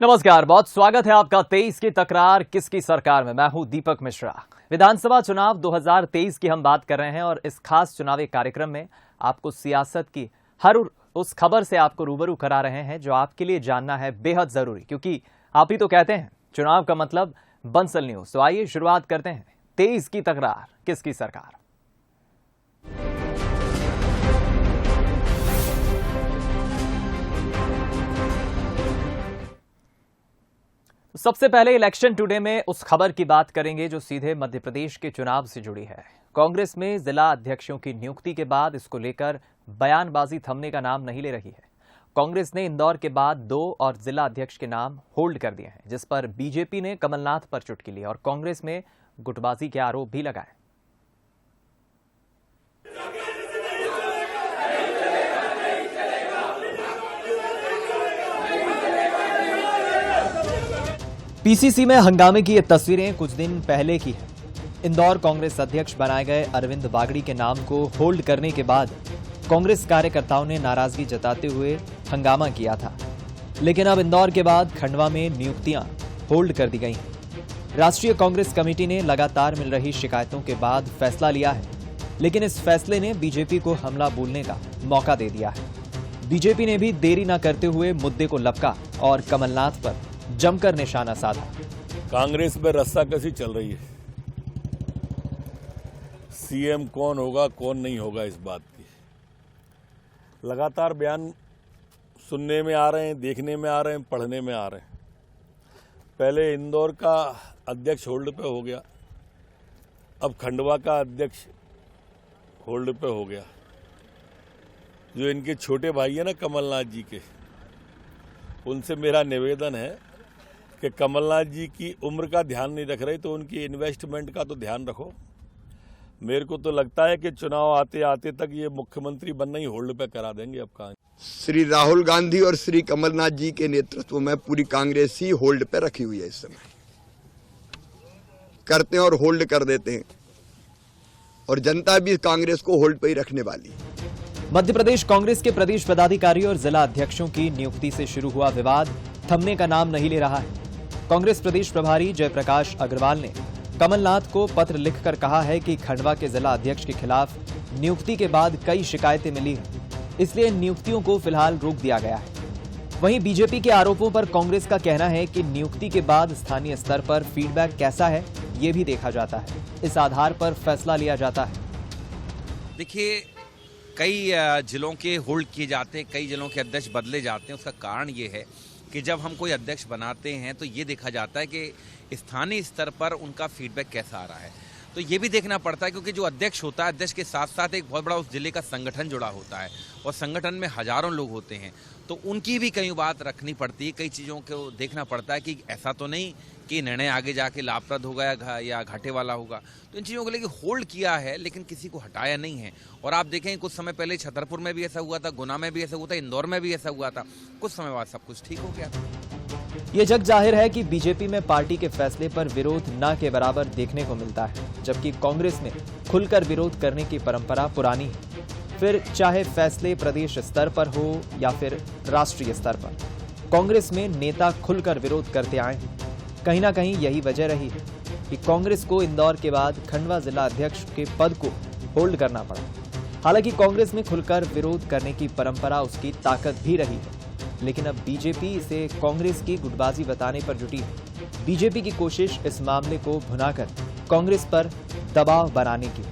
नमस्कार, बहुत स्वागत है आपका 23 की तकरार किसकी सरकार में। मैं हूं दीपक मिश्रा। विधानसभा चुनाव 2023 की हम बात कर रहे हैं और इस खास चुनावी कार्यक्रम में आपको सियासत की हर उस खबर से आपको रूबरू करा रहे हैं जो आपके लिए जानना है बेहद जरूरी, क्योंकि आप ही तो कहते हैं चुनाव का मतलब बंसल न्यूज। तो आइए शुरुआत करते हैं 23 की तकरार किसकी सरकार। सबसे पहले इलेक्शन टुडे में उस खबर की बात करेंगे जो सीधे मध्य प्रदेश के चुनाव से जुड़ी है। कांग्रेस में जिला अध्यक्षों की नियुक्ति के बाद इसको लेकर बयानबाजी थमने का नाम नहीं ले रही है। कांग्रेस ने इंदौर के बाद 2 और जिला अध्यक्ष के नाम होल्ड कर दिए हैं, जिस पर बीजेपी ने कमलनाथ पर चुटकी ली और कांग्रेस में गुटबाजी के आरोप भी लगाए। पीसीसी में हंगामे की ये तस्वीरें कुछ दिन पहले की हैं। इंदौर कांग्रेस अध्यक्ष बनाए गए अरविंद बागड़ी के नाम को होल्ड करने के बाद कांग्रेस कार्यकर्ताओं ने नाराजगी जताते हुए हंगामा किया था, लेकिन अब इंदौर के बाद खंडवा में नियुक्तियां होल्ड कर दी गई हैं। राष्ट्रीय कांग्रेस कमेटी ने लगातार मिल रही शिकायतों के बाद फैसला लिया है, लेकिन इस फैसले ने बीजेपी को हमला बोलने का मौका दे दिया है। बीजेपी ने भी देरी न करते हुए मुद्दे को लपका और कमलनाथ पर जमकर निशाना साधा। कांग्रेस में रस्साकसी चल रही है। सीएम कौन होगा कौन नहीं होगा इस बात की लगातार बयान सुनने में आ रहे हैं, देखने में आ रहे हैं, पढ़ने में आ रहे हैं। पहले इंदौर का अध्यक्ष होल्ड पे हो गया, अब खंडवा का अध्यक्ष होल्ड पे हो गया। जो इनके छोटे भाई है ना कमलनाथ जी के, उनसे मेरा निवेदन है कि कमलनाथ जी की उम्र का ध्यान नहीं रख रहे तो उनकी इन्वेस्टमेंट का तो ध्यान रखो। मेरे को तो लगता है कि चुनाव आते आते तक ये मुख्यमंत्री बनना ही होल्ड पे करा देंगे। अब कहाँ श्री राहुल गांधी और श्री कमलनाथ जी के नेतृत्व में पूरी कांग्रेस ही होल्ड पे रखी हुई है। इस समय करते हैं और होल्ड कर देते हैं, और जनता भी कांग्रेस को होल्ड पे ही रखने वाली है। मध्य प्रदेश कांग्रेस के प्रदेश पदाधिकारी और जिला अध्यक्षों की नियुक्ति से शुरू हुआ विवाद थमने का नाम नहीं ले रहा है। कांग्रेस प्रदेश प्रभारी जयप्रकाश अग्रवाल ने कमलनाथ को पत्र लिखकर कहा है कि खंडवा के जिला अध्यक्ष के खिलाफ नियुक्ति के बाद कई शिकायतें मिली हैं, इसलिए नियुक्तियों को फिलहाल रोक दिया गया है। वहीं बीजेपी के आरोपों पर कांग्रेस का कहना है कि नियुक्ति के बाद स्थानीय स्तर पर फीडबैक कैसा है ये भी देखा जाता है, इस आधार पर फैसला लिया जाता है। देखिए, कई जिलों के होल्ड किए जाते हैं, कई जिलों के अध्यक्ष बदले जाते हैं। उसका कारण ये है कि जब हम कोई अध्यक्ष बनाते हैं तो ये देखा जाता है कि स्थानीय स्तर पर उनका फीडबैक कैसा आ रहा है। तो ये भी देखना पड़ता है, क्योंकि जो अध्यक्ष होता है, अध्यक्ष के साथ साथ एक बहुत बड़ा उस जिले का संगठन जुड़ा होता है और संगठन में हजारों लोग होते हैं, तो उनकी भी कई बात रखनी पड़ती है। कई चीज़ों को देखना पड़ता है कि ऐसा तो नहीं कि निर्णय आगे जाके लाभप्रद होगा या घाटे वाला होगा। तो इन चीज़ों को लेकर होल्ड किया है, लेकिन किसी को हटाया नहीं है। और आप देखें, कुछ समय पहले छतरपुर में भी ऐसा हुआ था, गुना में भी ऐसा हुआ था, इंदौर में भी ऐसा हुआ था। कुछ समय बाद सब कुछ ठीक हो गया था। ये जग जाहिर है कि बीजेपी में पार्टी के फैसले पर विरोध न के बराबर देखने को मिलता है, जबकि कांग्रेस में खुलकर विरोध करने की परंपरा पुरानी है। फिर चाहे फैसले प्रदेश स्तर पर हो या फिर राष्ट्रीय स्तर पर, कांग्रेस में नेता खुलकर विरोध करते आए हैं। कहीं ना कहीं यही वजह रही है कि कांग्रेस को इंदौर के बाद खंडवा जिला अध्यक्ष के पद को होल्ड करना पड़ा। हालांकि कांग्रेस में खुलकर विरोध करने की परंपरा उसकी ताकत भी रही है, लेकिन अब बीजेपी इसे कांग्रेस की गुटबाजी बताने पर जुटी है। बीजेपी की कोशिश इस मामले को भुनाकर कांग्रेस पर दबाव बनाने की।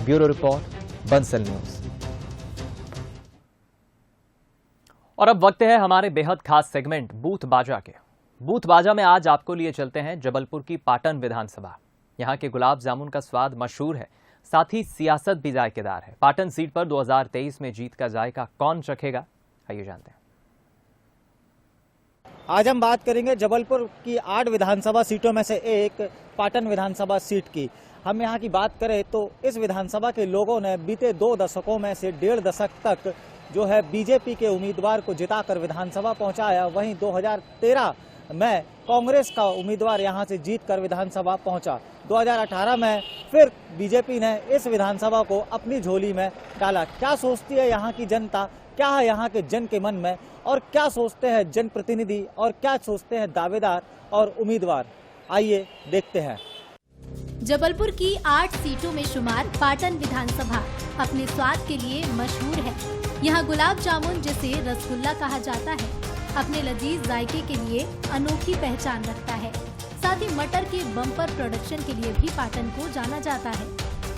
Bureau report, Bansal news. और अब वक्त है हमारे बेहद खास सेगमेंट बूथ बाजा के। बूथ बाजा में आज आपको लिए चलते हैं जबलपुर की पाटन विधानसभा। यहां के गुलाब जामुन का स्वाद मशहूर है, साथ ही सियासत भी जायकेदार है। पाटन सीट पर 2023 में जीत का जायका कौन चखेगा, आइए जानते हैं। आज हम बात करेंगे जबलपुर की 8 विधानसभा सीटों में से एक पाटन विधानसभा सीट की। हम यहाँ की बात करें तो इस विधानसभा के लोगों ने बीते 2 दशकों में से 1.5 दशक तक जो है बीजेपी के उम्मीदवार को जिताकर विधानसभा पहुंचाया। वहीं 2013 में कांग्रेस का उम्मीदवार यहां से जीतकर विधानसभा पहुंचा। 2018 में फिर बीजेपी ने इस विधानसभा को अपनी झोली में डाला। क्या सोचती है यहां की जनता, क्या है यहाँ के जन के मन में और क्या सोचते हैं जनप्रतिनिधि और क्या सोचते हैं दावेदार और उम्मीदवार, आइए देखते हैं। जबलपुर की 8 सीटों में शुमार पाटन विधानसभा अपने स्वाद के लिए मशहूर है। यहाँ गुलाब जामुन, जिसे रसगुल्ला कहा जाता है, अपने लजीज जायके के लिए अनोखी पहचान रखता है। साथ ही मटर के बम्पर प्रोडक्शन के लिए भी पाटन को जाना जाता है।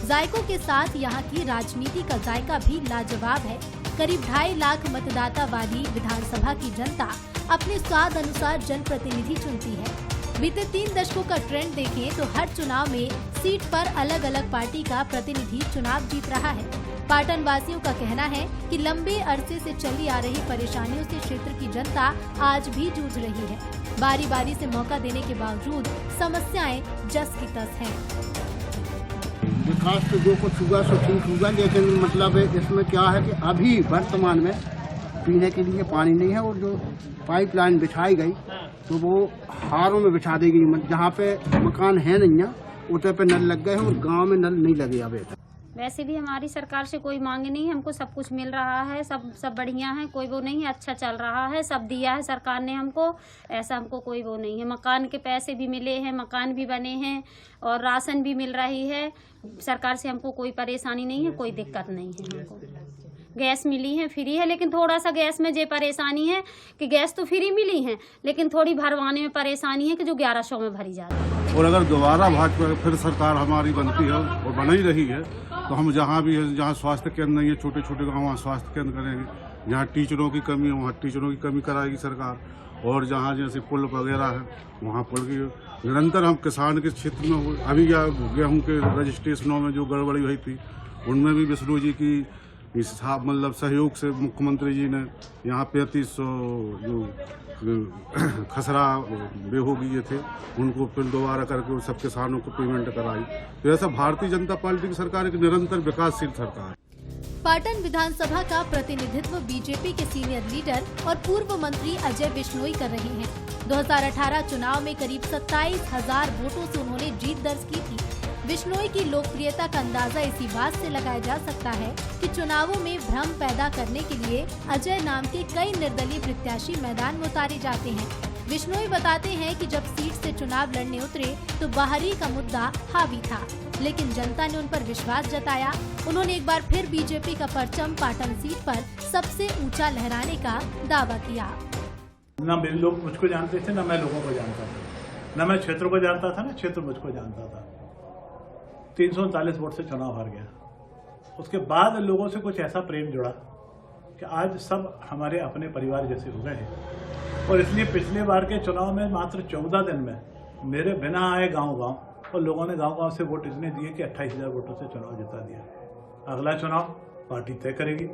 जायकों के साथ यहाँ की राजनीति का जायका भी लाजवाब है। करीब 2.5 लाख मतदाता वाली विधानसभा की जनता अपने स्वाद अनुसार जनप्रतिनिधि चुनती है। बीते 3 दशकों का ट्रेंड देखें तो हर चुनाव में सीट पर अलग अलग पार्टी का प्रतिनिधि चुनाव जीत रहा है। पाटन वासियों का कहना है कि लंबे अरसे से चली आ रही परेशानियों से क्षेत्र की जनता आज भी जूझ रही है। बारी बारी से मौका देने के बावजूद समस्याएं जस की तस हैं। विकास तो जो कुछ हुआ सो ठीक हुआ, लेकिन मतलब इसमें क्या है कि अभी वर्तमान में पीने के लिए पानी नहीं है, और जो पाइपलाइन बिछाई गई तो वो हारों में बिछा दी गई। जहाँ पे मकान है नहीं है उतने पे नल लग गए हैं, और गांव में नल नहीं लगे अभी तक। वैसे भी हमारी सरकार से कोई मांग नहीं है, हमको सब कुछ मिल रहा है, सब बढ़िया है, कोई वो नहीं है, अच्छा चल रहा है, सब दिया है सरकार ने हमको, ऐसा हमको कोई वो नहीं है। मकान के पैसे भी मिले हैं, मकान भी बने हैं और राशन भी मिल रही है। सरकार से हमको कोई परेशानी नहीं है, कोई दिक्कत नहीं है। हमको गैस मिली है, फ्री है, लेकिन थोड़ा सा गैस में ये परेशानी है कि गैस तो फ्री मिली है, लेकिन थोड़ी भरवाने में परेशानी है कि जो 1100 में भरी जाती है। और अगर दोबारा भाजपा फिर सरकार हमारी बनती है और बन ही रही है तो हम जहाँ भी है, जहाँ स्वास्थ्य केंद्र नहीं है, छोटे छोटे गाँव, वहाँ स्वास्थ्य केंद्र करेंगे। जहाँ टीचरों की कमी है वहाँ टीचरों की कमी कराएगी सरकार, और जहाँ जैसे पुल वगैरह है वहाँ पुल की निरंतर हम किसान के क्षेत्र में अभी या गेहूँ के रजिस्ट्रेशनों में जो गड़बड़ी हुई थी उनमें भी विष्णु जी की इस मतलब सहयोग से मुख्यमंत्री जी ने यहाँ 3500 जो खसरा बेहोगी ये थे उनको फिर दोबारा करके सब किसानों को पेमेंट कराई। तो ऐसा भारतीय जनता पार्टी की सरकार एक निरंतर विकासशील सरकार है। पाटन विधानसभा का प्रतिनिधित्व बीजेपी के सीनियर लीडर और पूर्व मंत्री अजय बिश्नोई कर रहे हैं। 2018 चुनाव में करीब 27,000 वोटों से उन्होंने जीत दर्ज की थी। बिश्नोई की लोकप्रियता का अंदाजा इसी बात से लगाया जा सकता है कि चुनावों में भ्रम पैदा करने के लिए अजय नाम के कई निर्दलीय प्रत्याशी मैदान में उतारे जाते हैं। बिश्नोई बताते हैं कि जब सीट से चुनाव लड़ने उतरे तो बाहरी का मुद्दा हावी था, लेकिन जनता ने उन पर विश्वास जताया। उन्होंने एक बार फिर बीजेपी का परचम पाटन सीट पर सबसे ऊंचा लहराने का दावा किया। न मेरे लोग मुझको जानते थे, न मैं लोगों को जानता था, न मैं क्षेत्र को जानता था, न क्षेत्र मुझको जानता था। 339 वोट से चुनाव हार गया। उसके बाद लोगों से कुछ ऐसा प्रेम जुड़ा कि आज सब हमारे अपने परिवार जैसे हो गए हैं, और इसलिए पिछले बार के चुनाव में मात्र 14 दिन में मेरे बिना आए गांव-गांव और लोगों ने गांव-गांव से वोट इतने दिए कि 28,000 वोटों से चुनाव जिता दिया। अगला चुनाव पार्टी तय करेगी।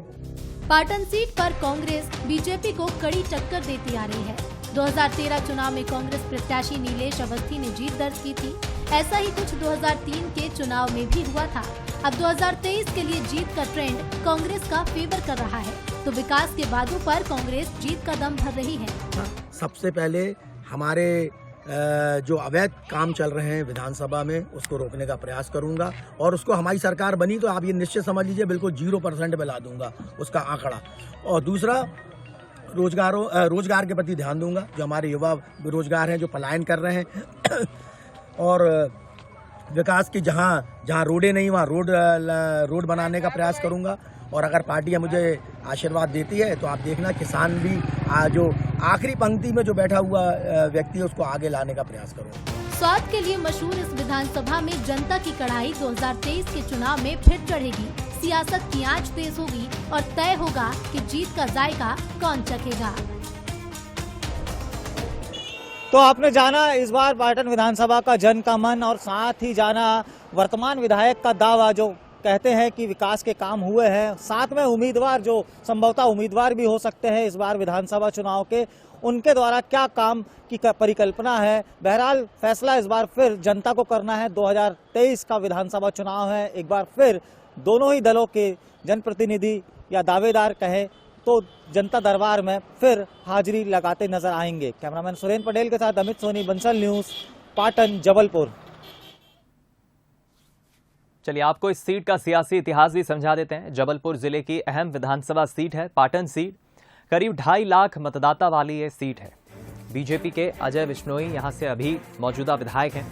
पाटन सीट पर कांग्रेस बीजेपी को कड़ी टक्कर देती आ रही है। 2013 चुनाव में कांग्रेस प्रत्याशी नीलेश अवस्थी ने जीत दर्ज की थी। ऐसा ही कुछ 2003 के चुनाव में भी हुआ था। अब 2023 के लिए जीत का ट्रेंड कांग्रेस का फेवर कर रहा है, तो विकास के वादों पर कांग्रेस जीत का दम भर रही है। सबसे पहले हमारे जो अवैध काम चल रहे हैं विधानसभा में उसको रोकने का प्रयास करूंगा, और उसको हमारी सरकार बनी तो आप ये निश्चित समझ लीजिए बिल्कुल 0% पे ला दूंगा उसका आंकड़ा। और दूसरा, रोजगार के प्रति ध्यान दूंगा। जो हमारे युवा बेरोजगार हैं, जो पलायन कर रहे हैं, और विकास की जहां रोडें नहीं वहां रोड बनाने का प्रयास करूंगा। और अगर पार्टी मुझे आशीर्वाद देती है तो आप देखना किसान भी जो आखिरी पंक्ति में जो बैठा हुआ व्यक्ति है उसको आगे लाने का प्रयास करूंगा। स्वाद के लिए मशहूर इस विधानसभा में जनता की कड़ाई 2023 के चुनाव में फिर चढ़ेगी। सियासत की आंच तेज होगी और तय होगा कि जीत का जायका कौन चखेगा। तो आपने जाना इस बार पाटन विधानसभा का जन का मन, और साथ ही जाना वर्तमान विधायक का दावा जो कहते हैं कि विकास के काम हुए हैं। साथ में उम्मीदवार जो संभवतः उम्मीदवार भी हो सकते हैं इस बार विधानसभा चुनाव के, उनके द्वारा क्या काम की परिकल्पना है। बहरहाल फैसला इस बार फिर जनता को करना है। 2023 का विधानसभा चुनाव है। एक बार फिर दोनों ही दलों के जनप्रतिनिधि या दावेदार कहें तो जनता दरबार में फिर हाजिरी लगाते नजर आएंगे। कैमरामैन सुरेंद्र पटेल के साथ अमित सोनी, बंसल न्यूज, पाटन, जबलपुर। चलिए आपको इस सीट का सियासी इतिहास भी समझा देते हैं। जबलपुर जिले की अहम विधानसभा सीट है पाटन सीट। करीब 2.5 लाख मतदाता वाली ये सीट है। बीजेपी के अजय बिश्नोई यहां से अभी मौजूदा विधायक हैं।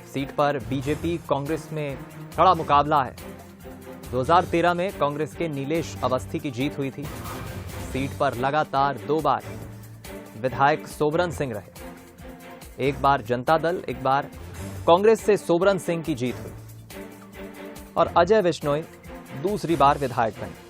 सीट पर बीजेपी कांग्रेस में कड़ा मुकाबला है। 2013 में कांग्रेस के नीलेश अवस्थी की जीत हुई थी। सीट पर लगातार 2 बार विधायक सोबरन सिंह रहे। एक बार जनता दल, एक बार कांग्रेस से सोबरन सिंह की जीत हुई और अजय बिश्नोई दूसरी बार विधायक बने।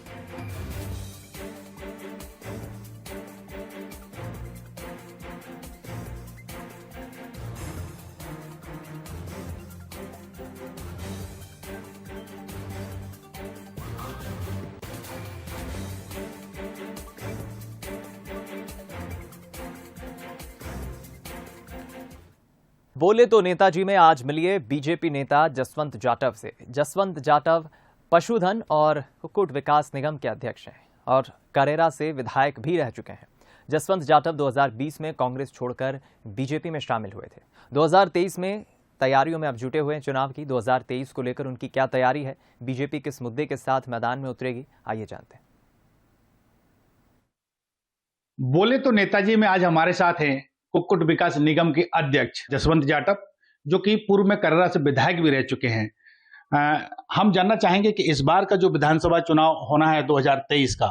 बोले तो नेताजी में आज मिलिए बीजेपी नेता जसवंत जाटव से। जसवंत जाटव पशुधन और कुक्कुट विकास निगम के अध्यक्ष हैं और करेरा से विधायक भी रह चुके हैं। जसवंत जाटव 2020 में कांग्रेस छोड़कर बीजेपी में शामिल हुए थे। 2023 में तैयारियों में अब जुटे हुए हैं चुनाव की। 2023 को लेकर उनकी क्या तैयारी है, बीजेपी किस मुद्दे के साथ मैदान में उतरेगी, आइए जानते हैं। बोले तो नेताजी में आज हमारे साथ हैं कुक्कुट विकास निगम के अध्यक्ष जसवंत जाटव, जो कि पूर्व में करेरा से विधायक भी रह चुके हैं। हम जानना चाहेंगे कि इस बार का जो विधानसभा चुनाव होना है 2023 का,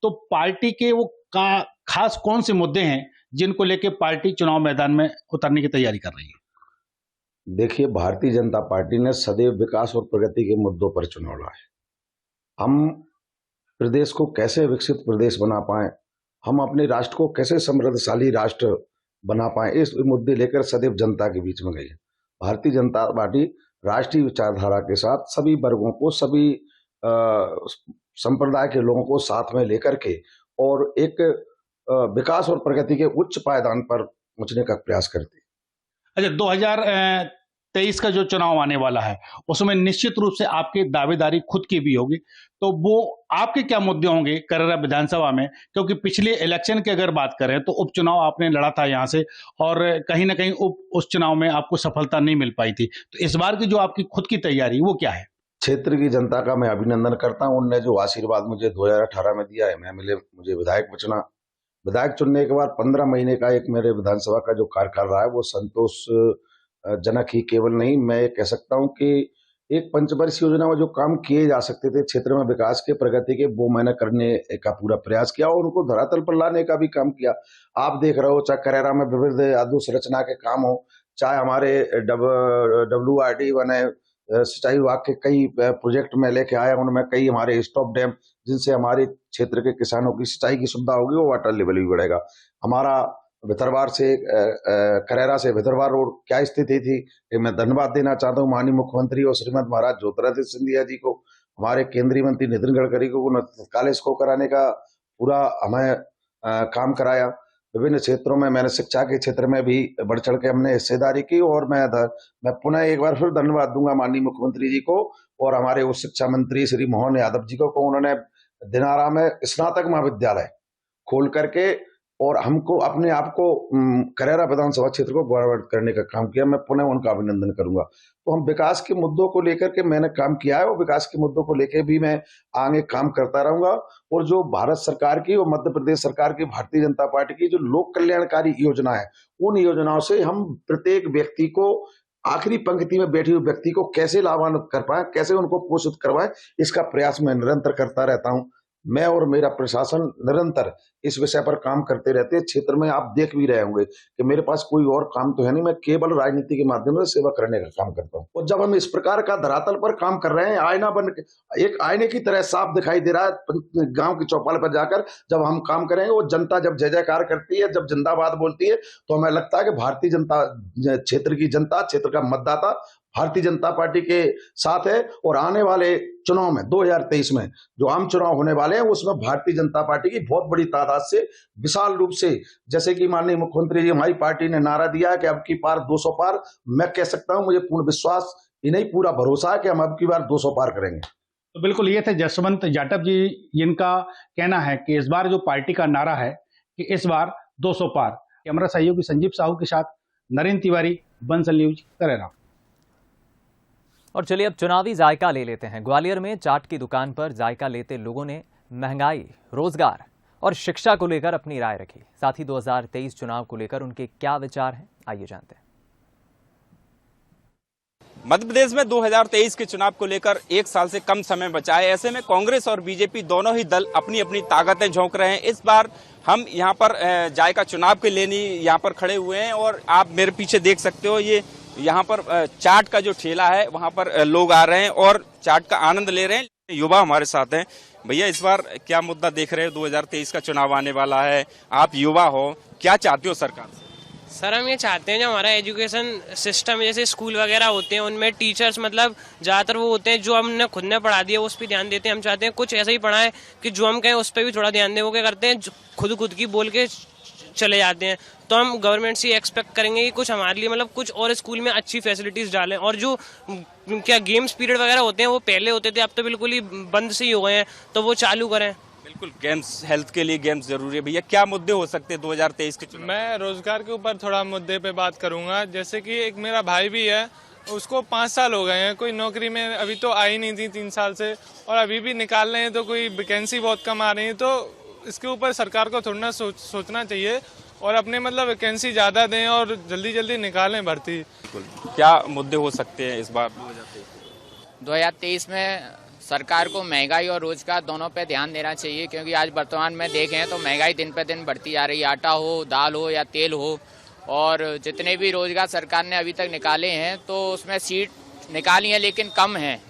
तो पार्टी के वो खास कौन से मुद्दे हैं जिनको लेके पार्टी चुनाव मैदान में उतरने की तैयारी कर रही है? देखिए, भारतीय जनता पार्टी ने सदैव विकास और प्रगति के मुद्दों पर चुनाव लड़ा है। हम प्रदेश को कैसे विकसित प्रदेश बना पाए, हम अपने राष्ट्र को कैसे समृद्धशाली राष्ट्र बना पाए, इस मुद्दे लेकर सदैव जनता के बीच में गई है। भारतीय जनता पार्टी राष्ट्रीय विचारधारा के साथ सभी वर्गों को, सभी संप्रदाय के लोगों को साथ में लेकर के और एक विकास और प्रगति के उच्च पायदान पर पहुंचने का प्रयास करती है। अच्छा, 2023 का जो चुनाव आने वाला है उसमें निश्चित रूप से आपकी दावेदारी खुद की भी होगी, तो वो आपके क्या मुद्दे होंगे करेरा विधानसभा में? क्योंकि पिछले इलेक्शन की अगर बात करें तो उपचुनाव आपने लड़ा था यहाँ से और कहीं ना कहीं उस चुनाव में आपको सफलता नहीं मिल पाई थी, तो इस बार की जो आपकी खुद की तैयारी वो क्या है? क्षेत्र की जनता का मैं अभिनंदन करता हूँ। उनने जो आशीर्वाद मुझे 2018 में दिया है, मुझे विधायक बचना, विधायक चुनने के बाद 15 महीने का एक मेरे विधानसभा का जो कार्यकाल रहा है वो संतोषजनक ही केवल नहीं, मैं ये कह सकता हूँ कि एक पंचवर्षीय योजना में जो काम किए जा सकते थे क्षेत्र में विकास के, प्रगति के, वो मैंने करने का पूरा प्रयास किया और उनको धरातल पर लाने का भी काम किया। आप देख रहे हो, चाहे करेरा में विविध अधोसंरचना के काम हो, चाहे हमारे WRD बने, सिंचाई विभाग के कई प्रोजेक्ट में लेके आए, उनमें कई हमारे स्टॉप डैम जिनसे हमारे क्षेत्र के किसानों की सिंचाई की सुविधा होगी, वो वाटर लेवल भी बढ़ेगा। हमारा भितरवार से करेरा से भितरवार रोड क्या स्थिति थी, मैं धन्यवाद देना चाहता हूँ माननीय मुख्यमंत्री और श्रीमद महाराज ज्योतिरादित्य सिंधिया जी को, हमारे केंद्रीय मंत्री नितिन गडकरी को तत्काल इसको कराने का पूरा हमें काम कराया। विभिन्न क्षेत्रों में मैंने शिक्षा के क्षेत्र में भी बढ़ चढ़ के हमने हिस्सेदारी की और मैं पुनः एक बार फिर धन्यवाद दूंगा माननीय मुख्यमंत्री जी को और हमारे उच्च शिक्षा मंत्री श्री मोहन यादव जी को, उन्होंने दिनारा में स्नातक महाविद्यालय खोल करके और हमको अपने आप को करेरा विधानसभा क्षेत्र को गौरवान्वित करने का काम किया। मैं पुनः उनका अभिनंदन करूंगा। तो हम विकास के मुद्दों को लेकर के मैंने काम किया है और विकास के मुद्दों को लेकर भी मैं आगे काम करता रहूंगा। और जो भारत सरकार की और मध्य प्रदेश सरकार की, भारतीय जनता पार्टी की जो लोक कल्याणकारी योजना है, उन योजनाओं से हम प्रत्येक व्यक्ति को, आखिरी पंक्ति में बैठे हुए व्यक्ति को कैसे लाभान्वित कर पाए, कैसे उनको पोषित करवाएं, इसका प्रयास मैं निरंतर करता रहता हूं। मैं और मेरा प्रशासन निरंतर इस विषय पर काम करते रहते हैं। क्षेत्र में आप देख भी रहे होंगे कि मेरे पास कोई और काम तो है नहीं, मैं केवल राजनीति के माध्यम से सेवा करने का काम करता हूं। और जब हम इस प्रकार का धरातल पर काम कर रहे हैं, आईना बन के एक आईने की तरह साफ दिखाई दे रहा है गांव की चौपाल पर जाकर जब हम काम करेंगे, वो जनता जब जय जयकार करती है, जब जिंदाबाद बोलती है, तो हमें लगता है कि भारतीय जनता क्षेत्र की जनता, क्षेत्र का मतदाता भारतीय जनता पार्टी के साथ है। और आने वाले चुनाव में 2023 में जो आम चुनाव होने वाले हैं, उसमें भारतीय जनता पार्टी की बहुत बड़ी तादाद से, विशाल रूप से, जैसे कि माननीय मुख्यमंत्री जी, हमारी पार्टी ने नारा दिया है कि अब की पार 200 पार, मैं कह सकता हूं, मुझे पूर्ण विश्वास ही नहीं पूरा भरोसा है कि हम अब की बार 200 पार करेंगे। तो बिल्कुल ये थे जसवंत जाटव जी, जिनका कहना है कि इस बार जो पार्टी का नारा है कि इस बार 200 पार। कैमरा सहयोगी संजीव साहू के साथ नरेंद्र तिवारी, बंसल न्यूज, करेरा। और चलिए अब चुनावी जायका ले लेते हैं। ग्वालियर में चाट की दुकान पर जायका लेते लोगों ने महंगाई, रोजगार और शिक्षा को लेकर अपनी राय रखी। साथ ही 2023 चुनाव को लेकर उनके क्या विचार हैं, आइए जानते हैं। मध्य प्रदेश में 2023 के चुनाव को लेकर एक साल से कम समय बचा है। ऐसे में कांग्रेस और बीजेपी दोनों ही दल अपनी अपनी ताकतें झोंक रहे हैं। इस बार हम यहाँ पर जायका चुनाव के लिए यहाँ पर खड़े हुए हैं और आप मेरे पीछे देख सकते हो, ये यहाँ पर चाट का जो ठेला है वहाँ पर लोग आ रहे हैं और चाट का आनंद ले रहे हैं। युवा हमारे साथ हैं। भैया, इस बार क्या मुद्दा देख रहे हो? 2023 का चुनाव आने वाला है, आप युवा हो, क्या चाहते हो सरकार से? सर, हम ये चाहते हैं जो हमारा एजुकेशन सिस्टम जैसे स्कूल वगैरह होते हैं उनमें टीचर्स मतलब ज़्यादातर वो होते हैं जो हमने खुद ने पढ़ा दिया उस पर ध्यान देते हैं। हम चाहते हैं कुछ ऐसा ही पढ़ाएं कि जो हम कहें उस पर भी थोड़ा ध्यान दें। वो क्या करते हैं, खुद की बोल के चले जाते हैं। तो हम गवर्नमेंट से एक्सपेक्ट करेंगे कि कुछ हमारे लिए मतलब कुछ और स्कूल में अच्छी फैसिलिटीज़ डालें। और जो क्या गेम्स पीरियड वगैरह होते हैं वो पहले होते थे, अब तो बिल्कुल ही बंद से ही हो गए हैं, तो वो चालू करें। बिल्कुल, गेम्स, हेल्थ के लिए गेम्स जरूरी है। भैया, क्या मुद्दे हो सकते हैं 2023 के चुनाव? मैं रोजगार के ऊपर थोड़ा मुद्दे पे बात करूंगा। जैसे कि एक मेरा भाई भी है, उसको 5 साल हो गए हैं, कोई नौकरी में अभी तो आई नहीं थी 3 साल से, और अभी भी निकाल रहे हैं तो कोई वैकेंसी बहुत कम आ रही है। तो इसके ऊपर सरकार को थोड़ा सोचना चाहिए और अपने मतलब वैकेंसी ज्यादा दें और जल्दी निकालें भर्ती। क्या मुद्दे हो सकते हैं इस बार 2023 में? सरकार को महंगाई और रोजगार दोनों पे ध्यान देना चाहिए, क्योंकि आज वर्तमान में देखें तो महंगाई दिन पे दिन बढ़ती जा रही है। आटा हो, दाल हो या तेल हो, और जितने भी रोजगार सरकार ने अभी तक निकाले हैं तो उसमें सीट निकाली है लेकिन कम हैं,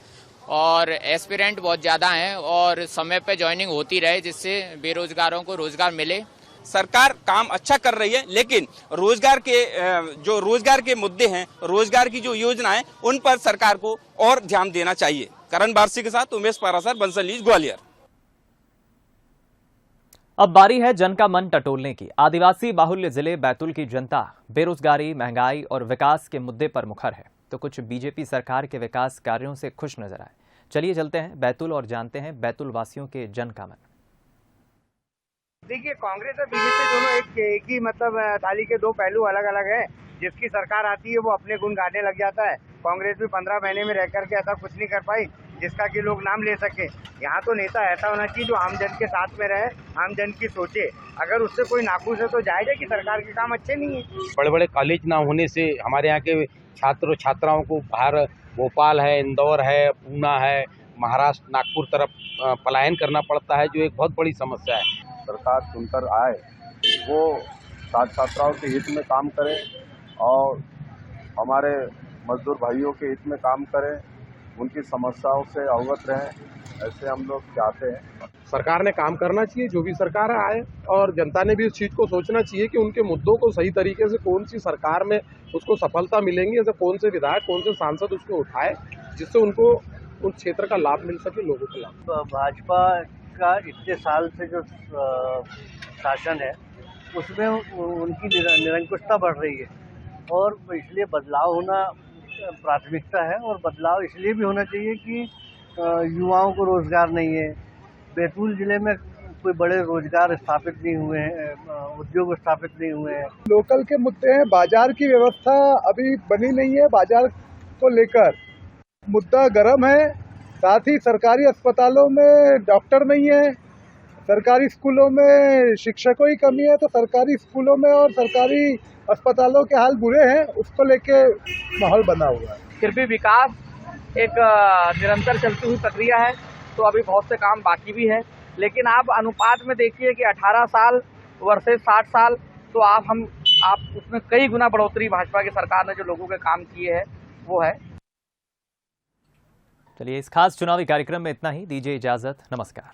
और एस्पिरेंट बहुत ज़्यादा हैं, और समय पे ज्वाइनिंग होती रहे जिससे बेरोजगारों को रोजगार मिले। सरकार काम अच्छा कर रही है, लेकिन रोजगार के मुद्दे हैं, रोजगार की जो योजना है उन पर सरकार को और ध्यान देना चाहिए। करण बारसी के साथ उमेश पारासर, बंसल न्यूज, ग्वालियर। अब बारी है जन का मन टटोलने की। आदिवासी बाहुल्य जिले बैतूल की जनता बेरोजगारी, महंगाई और विकास के मुद्दे पर मुखर है, तो कुछ बीजेपी सरकार के विकास कार्यों से खुश नजर आए। चलिए चलते हैं बैतूल और जानते हैं बैतूल वासियों के जन का मन। देखिए, कांग्रेस और बीजेपी दोनों एक ही मतलब थाली के दो पहलू अलग अलग है। जिसकी सरकार आती है वो अपने गुण गाने लग जाता है। कांग्रेस भी 15 महीने में रह करके ऐसा कुछ नहीं कर पाई जिसका कि लोग नाम ले सके। यहाँ तो नेता ऐसा होना चाहिए जो आम जन के साथ में रहे, आम जन की सोचे। अगर उससे कोई नाखुश है तो जायज है कि सरकार के काम अच्छे नहीं है। बड़े बड़े कॉलेज ना होने से हमारे यहाँ के छात्र छात्राओं को बाहर भोपाल है, इंदौर है, पूना है, महाराष्ट्र, नागपुर तरफ पलायन करना पड़ता है, जो एक बहुत बड़ी समस्या है। सरकार चुनकर आए वो छात्र छात्राओं के हित में काम करे और हमारे मजदूर भाइयों के हित में काम करें, उनकी समस्याओं से अवगत रहें, ऐसे हम लोग चाहते हैं। सरकार ने काम करना चाहिए, जो भी सरकार आए, और जनता ने भी उस चीज़ को सोचना चाहिए कि उनके मुद्दों को सही तरीके से कौन सी सरकार में उसको सफलता मिलेंगी, ऐसे कौन से विधायक, कौन से सांसद उसको उठाए जिससे उनको उस क्षेत्र का लाभ मिल सके, लोगों को लाभ। भाजपा का इतने साल से जो शासन है उसमें उनकी निरंकुशता बढ़ रही है, और इसलिए बदलाव होना प्राथमिकता है। और बदलाव इसलिए भी होना चाहिए कि युवाओं को रोजगार नहीं है। बैतूल जिले में कोई बड़े रोजगार स्थापित नहीं हुए हैं, उद्योग स्थापित नहीं हुए हैं। लोकल के मुद्दे हैं, बाजार की व्यवस्था अभी बनी नहीं है, बाजार को लेकर मुद्दा गर्म है। साथ ही सरकारी अस्पतालों में डॉक्टर नहीं है, सरकारी स्कूलों में शिक्षकों की कमी है, तो सरकारी स्कूलों में और सरकारी अस्पतालों के हाल बुरे हैं, उसको लेके माहौल बना हुआ है। फिर भी विकास एक निरंतर चलती हुई प्रक्रिया है, तो अभी बहुत से काम बाकी भी है। लेकिन आप अनुपात में देखिए कि 18 साल वर्सेस 60 साल, तो आप उसमें कई गुना बढ़ोतरी भाजपा की सरकार ने जो लोगों के काम किए हैं वो है। चलिए, इस खास चुनावी कार्यक्रम में इतना ही। दीजिए इजाजत, नमस्कार।